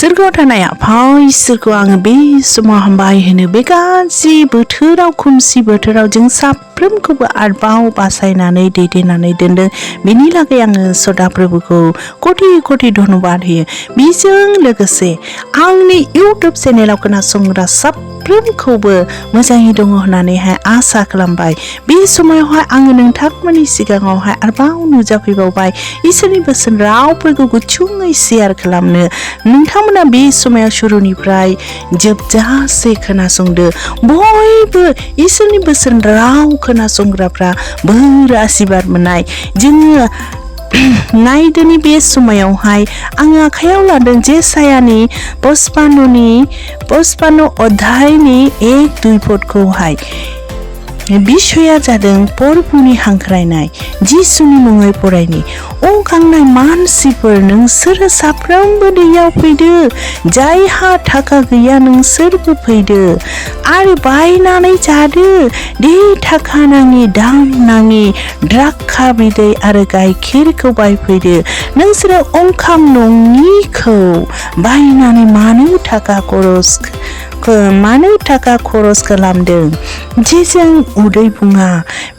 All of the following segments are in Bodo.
इसोरखौ थानाय आफा इसोरखौ आङो बे समाव हामबाय होनो बे गाज्रि बोथोराव खोमसि बोथोराव जों साफ्रोमखौबो आरोबाव बासायनानै दैदेननानै दोनदों बेनि लागै आङो सदा प्रभुखौ कोटि कोटि धन्यबाद होयो बेजों लोगोसे आंनि इउटुब चेनेलाव खोनासंग्रा साफ्रोमखौबो मोजाङै दङ होननानैहाय आसा खालामबाय बे समावहाय आङो नोंथांमोननि सिगाङावहाय आरोबाव नुजाफैबावबाय इसोरनि बोसोन रावफोरखौ गुसुङै शेयार खालामनो नोंथांमोना बे समाव शुरुनिफ्राय जोबजासे खोनासंदो बयबो इसोरनि बोसोन राव खोनासंग्राफ्रा बोर आशीर्बाद मोननाय जोङो नायदोनि बे समायावहाय आङो आखायाव लादों जेसायानि 55 अध्यायनि 1-2 पदखौहाय बिषया जादों परपुनि हांख्रायनाय जिसुनि मुङै फरायनि गांनाय मानसिफोर नोंसोरो साफ्रोमबो दैयाव फैदो जायहा थाखा गैया नोंसोरबो फैदो आरो बायनानै जादो दै थाखा नाङि दाम नाङि द्राक्षा बिदै आरो गाइखेरखौ बायफैदो नोंसोरो ओंखाम नङिखौ बायनानै मानो थाखा खरस खालामदों जेजों उदै बुङा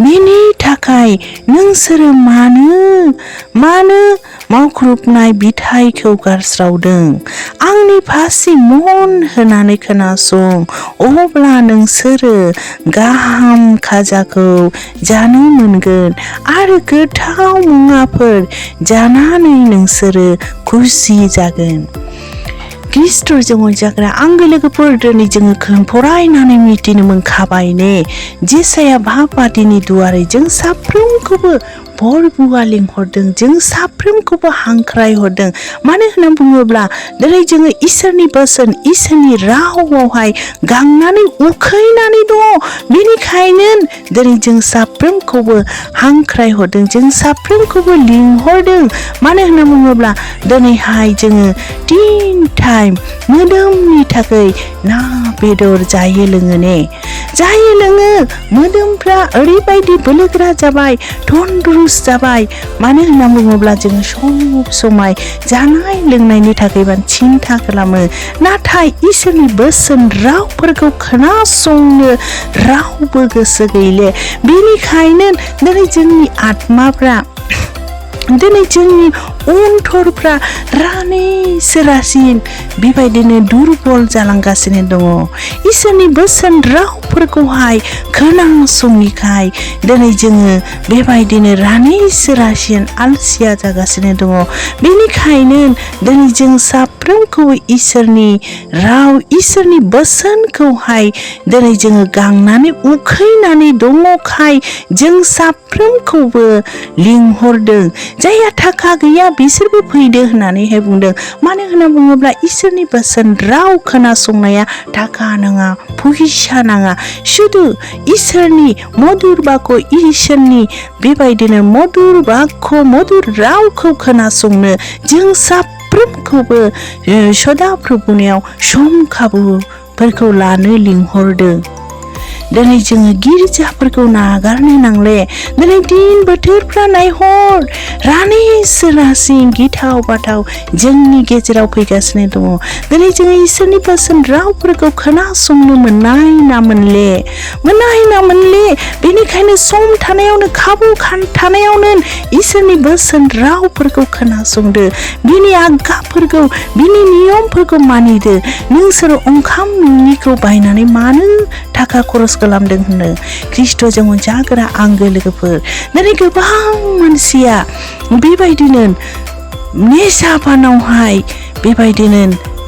बेनि थाखाय नोंसोरो मानो मावख्रुबनाय बिथाइखौ गारस्रावदों आंनि फारसे मन होनानै खोनासं अब्ला नोंसोरो गाहाम खाजाखौ जानो मोनगोन आरो गोथाव मुवाफोर जानानै नोंसोरो खुसि जागोन ख्रिस्ट'जों अनजाग्रा आंगो लोगोफोर दिनै जोङो फरायनानै मिथिनो मोनखाबाय ने जेसाया भाबादिनि दुआरै जों साफ्रोमखौबो बरबुआ लिंहरदों जों साफ्रोमखौबो हांख्राय हरदों मानो होनना बुङोब्ला दिनै जोङो इसोरनि बोसोन इसोरनि रावावहाय गांनानै उखैनानै दङ बेनिखायनो दिनै जों साफ्रोमखौबो हांख्राय हरदों जों साफ्रोमखौबो लिंहरदों मानो होनना बुङोब्ला दिनैहाय जोङो 3 टाइम मोदोमनि थाखाय ना बेदर जायो लोङो मोदोमफ्रा ओरैबायदि बोलोगोरा जाबाय तन्दुरुस्त जाबाय मानो होनना बुङोब्ला जोङो सब समाय जानाय लोंनायनि थाखाय सिन्था खालामो नाथाय इसोरनि बोसोन रावफोरखौ खोनासंनो रावबो गोसो गैले बेनिखायनो दिनै जोंनि आत्माफ्रा दिनै जोंनि अन्थरफ्रा रासिन बेबायदिनो दुरबल जालांगासिनो दङ इसोरनि बोसोन रावफोरखौहाय खोनासंनिखाय दिनै जोङो बेबायदिनो रासिन आलसिया जागासिनो दङ बेनिखायनो दिनै जों साफ्रोमखौबो इसोरनि राव इसोरनि बोसोनखौहाय दिनै जोङो गांनानै उखैनानै दङखाय जों साफ्रोमखौबो लिंहरदों जायहा थाखा गैया बिसोरबो फैदो होननानैहाय बुंदों मानो होनना बुङोब्ला इसोरनि बोसोन राव खोनासंनाया थाखा नाङा फैसा नाङा शुद्ध इसोरनि मधुर बाक्य इसोरनि बेबायदिनो मधुर बाक्य मधुर रावखौ खोनासंनो जों साफ्रोमखौबो सदा प्रभुनियाव सम खाबुफोरखौ लानो लिंहरदों दिनै जोङो गिर्जाफोरखौ नागारनो नांले दिनै दिन बोथोरफ्रा नायहर रासिन गिथाव बाथाव जोंनि गेजेराव फैगासिनो दङ दिनै जोङो इसोरनि बोसोन रावफोरखौ खोनासंनो मोननाय ना मोनले बेनिखायनो सम थानायावनो खाबु थानायावनो इसोरनि बोसोन रावफोरखौ खोनासंदो बिनि आज्ञाफोरखौ बिनि नियमफोरखौ मानिदो नोंसोरो ओंखाम नङिखौ बायनानै मानो थाखा खरस खालामदों होनो ख्रिस्ट'जों अनजाग्रा आंगो लोगोफोर दिनै गोबां मानसिया बेबायदिनो नेसापानावहाय बेबायदिनो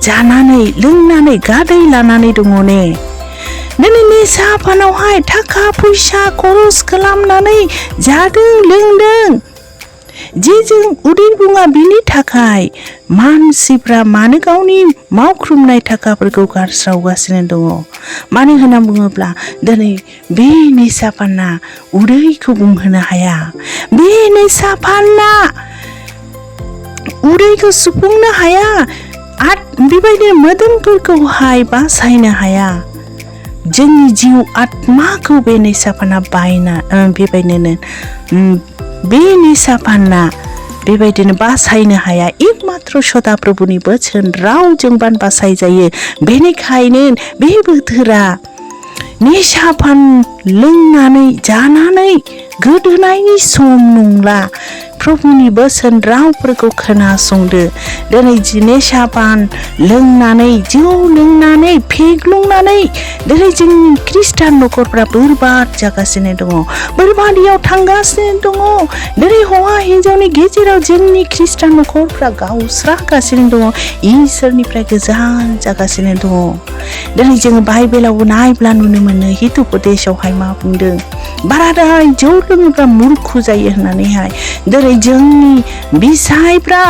जानानै लोंनानै गादै लानानै दङ ने दिनै नेसापानावहाय थाखा फैसा खरस खालामनानै जादों लोंदों जेजों उदै बुङा बिनि थाखाय मानसिफ्रा मानो गावनि मावख्रुमनाय थाखाफोरखौ गारस्रावगासिनो दङ मानो होनना बुङोब्ला दिनै बे नेसापाना उदैखौ बुंहोनो हाया बे नेसापाना उदैखौ सुफुंनो हाया बेबायदिनो मोदोमफोरखौहाय बासायनो हाया जोंनि जिउ आत्माखौ बे नेसापाना बायना बेबायदिनो बे नेसापाना बेबायदिनो बासायनो हाया एकमात्र सदा प्रभुनि बोसोन रावजों बासाय जायो बेनिखायनो बे बोथोरा निसा पान लोंनानै जानानै गोदोनायनि सम नंला प्रभुनि बोसोन रावफोरखौ खोनासंदो दिनै निसा पान लोंनानै जौ लोंनानै फेग्लुंनानै दिनै जोंनि ख्रिस्टान न'खरफ्रा बरबाद जागासिनो दङ बरबादियाव थांगासिनो दङ दिनै हौवा हिन्जावनि गेजेराव जोंनि ख्रिस्टान न'खरफ्रा गावस्रागासिनो दङ इसोरनिफ्राय गोजान जागासिनो दङ दिनै जोङो बाइबेलावबो नायब्ला नुनो मोनो हितुपदेशआवहाय मा बुंदों बाराद्राय जौ लोङोब्ला मुर्खु जायो होननानैहाय दिनै जोंनि बिसायफ्रा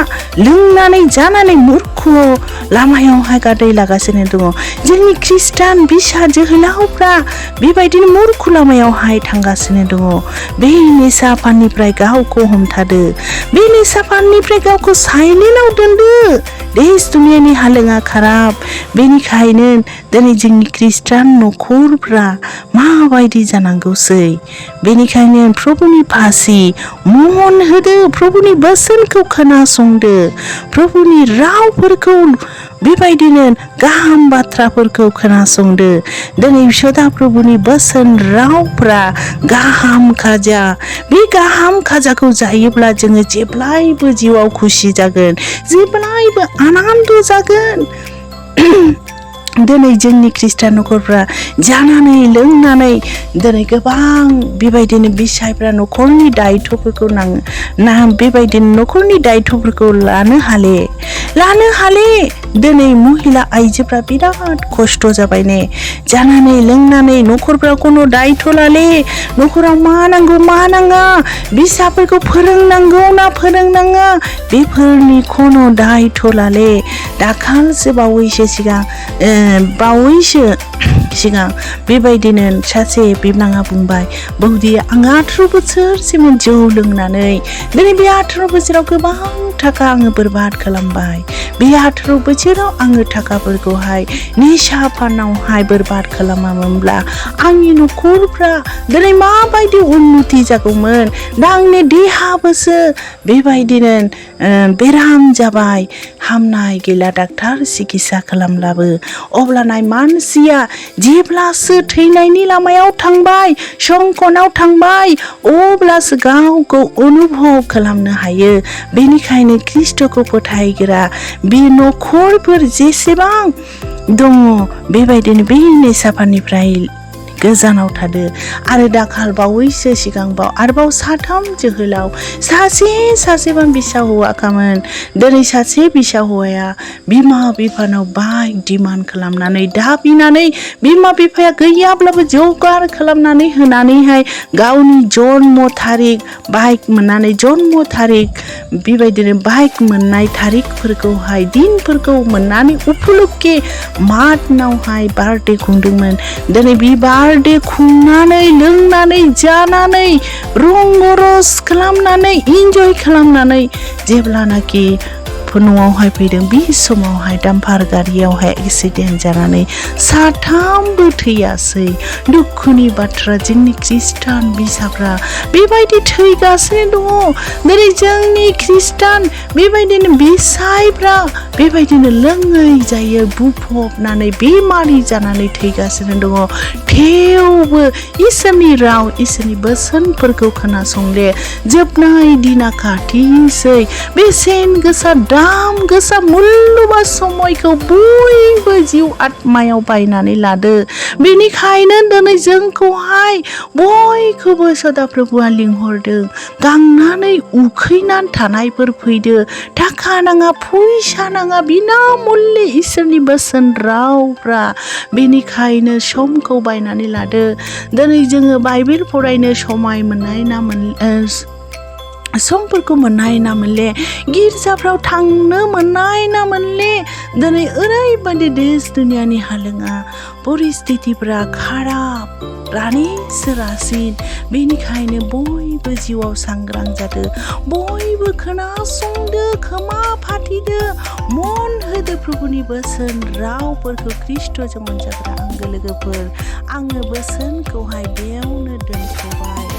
लोंनानै जानानै मुर्खु लामायावहाय गादै लागासिनो दङ जोंनि ख्रिस्टान बिसा जोहोलावफ्रा बेबायदिनो मुर्खु लामायावहाय थांगासिनो दङ बे निसा पाननिफ्राय गावखौ हमथादो बे निसा पाननिफ्राय गावखौ साइलेन्टआव दोनदो देश दुनियानि हालोङा खाराब बेनिखायनो दिनै जोंनि ख्रिस्टान न'खरफ्रा माबायदि जानांगौसै बेनिखायनो प्रभुनि फासि मन होदो प्रभुनि बोसोनखौ खोनासंदो प्रभुनि रावफोरखौ बेबायदिनो गाहाम बाथ्राफोरखौ खोनासंदो दिनै सदा प्रभुनि बोसोन रावफ्रा गाहाम खाजा बे गाहाम खाजाखौ जायोब्ला जोङो जेब्लायबो जिउआव खुसि जागोन जेब्लायबो आनन्द जागोन दिनै जोंनि ख्रिस्टान न'खरफ्रा जानानै लोंनानै दिनै गोबां बेबायदिनो बिसायफ्रा न'खरनि दायित्वफोरखौ बेबायदिनो न'खरनि दायित्वफोरखौ लानो हाले दिनै महिला आइजोफ्रा बिराद खस्थ' जाबाय ने जानानै लोंनानै न'खरफ्राव कोनो दायित्व लाले न'खराव मा नांगौ मा नाङा बिसाफोरखौ फोरोंनांगौ ना फोरोंनाङा बेफोरनि कोनो दायित्व लाले दाखालसो बावैसो सिगां बेबायदिनो सासे बिबनाङा बुंबाय बौदि आं 18 बोसोरसिम जौ लोंनानै दिनै बे 18 बोसोराव गोबां थाखा आङो बरबाद खालामबाय बे 18 बोसोराव आङो थाखाफोरखौहाय निसा पानावहाय बरबाद खालामामोनब्ला आंनि न'खरफ्रा दिनै माबायदि उन्नति जागौमोन दा आंनि देहाबोसो बेबायदिनो बेराम जाबाय हामनाय गैला डाक्टार सिकित्सा खालामब्लाबो अब्लानाय मानसिया जेब्लासो थैनायनि लामायाव थांबाय संकनाव थांबाय अब्लासो गावखौ अनुभव खालामनो हायो बेनिखायनो ख्रिस्टखौ फोथायग्रा बे न'खरफोर जेसेबां दङ बेबायदिनो बे निसा पाननिफ्राय गोजानाव थादो आरो दाखाल बावैसो सिगांबाव आरोबाव 3 जोहोलाव सासेबा बिसा हौवाखामोन दिनै सासे बिसा हौवाया बिमा बिफानाव बाइक डिमान्ड खालामनानै दाबिनानै बिमा बिफाया गैयाब्लाबो जगार खालामनानै होनानैहाय गावनि जन्म थारिख बाइक मोननानै जन्म थारिख बेबायदिनो बाइक मोननाय थारिखफोरखौहाय दिनफोरखौ मोननानै उपलक्के मार्चनावहाय बार्थडे खुंदोंमोन दिनै बे बार्थडे खुंनानै लोंनानै जानानै रंगरस खालामनानै इन्जय खालामनानै जेब्लानाखि न'आवहाय फैदों बे समावहाय डाम्पार गारियावहाय एक्सिडेन्ट जानानै 3बो थैयासै दुखुनि बाथ्रा जोंनि ख्रिस्टान बिसाफ्रा बेबायदि थैगासिनो दङ दिनै जोंनि ख्रिस्टान बेबायदिनो बिसायफ्रा बेबायदिनो लोङै जायो बुफबनानै बेमारि जानानै थैगासिनो दङ थेवबो इसोरनि राव इसोरनि बोसोनफोरखौ खोनासंले जोबनाय दिना खाथिसै बेसेन गोसा दाम गोसा मुल्यबा समायखौ बयबो जिउ आत्मायाव बायनानै लादो बेनिखायनो दिनै जोंखौहाय बयखौबो सदा प्रभुआ लिंहरदों गांनानै उखैनानै थानायफोर फैदो थाखा नाङा फैसा नाङा बिना मुल्य इसोरनि बोसोन रावफ्रा बेनिखायनो समखौ बायनानै लादो दिनै जोङो बाइबेल फरायनो समाय मोननाय ना समफोरखौ मोननाय ना मोनले गिर्जाफ्राव थांनो मोननाय ना मोनले दिनै ओरैबायदि देश दुनियानि हालोङा परिस्थितिफ्रा खाराब रासिन बेनिखायनो बयबो जिउआव सांग्रां जादो बयबो खोनासंदो खोमा फाथिदो मन होदो प्रभुनि बोसोन रावफोरखौ ख्रिस्टजों अनजाग्रा आंगो लोगोफोर आङो बोसोनखौहाय बेयावनो दोनथ'बाय